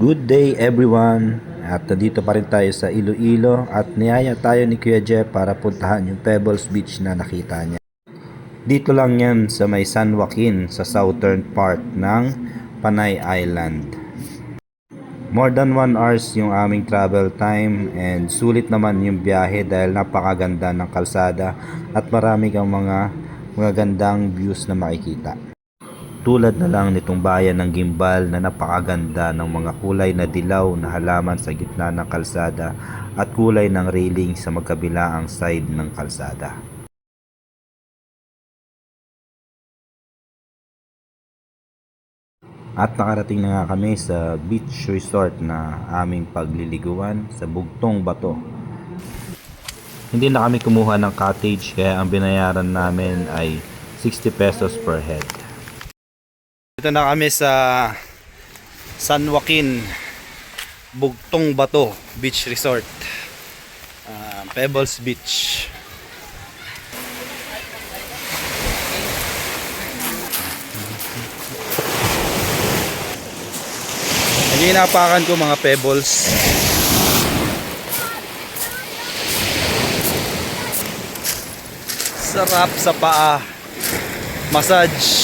Good day everyone! At nandito pa rin tayo sa Iloilo at niyaya tayo ni Kuya Jeff para puntahan yung Pebbles Beach na nakita niya. Dito lang yan sa may San Joaquin sa southern part ng Panay Island. More than 1 hours yung aming travel time and sulit naman yung biyahe dahil napakaganda ng kalsada at marami kang mga magagandang views na makikita. Tulad na lang nitong bayan ng Gimbal na napakaganda ng mga kulay na dilaw na halaman sa gitna ng kalsada at kulay ng railing sa magkabilaang side ng kalsada. At nakarating na nga kami sa beach resort na aming pagliliguan sa Bugtong Bato. Hindi na kami kumuha ng cottage kaya ang binayaran namin ay 60 pesos per head. Ito na kami sa San Joaquin Bugtong Bato Beach Resort, Pebbles Beach. Naginapakan ko mga pebbles. Sarap sa paa. Massage.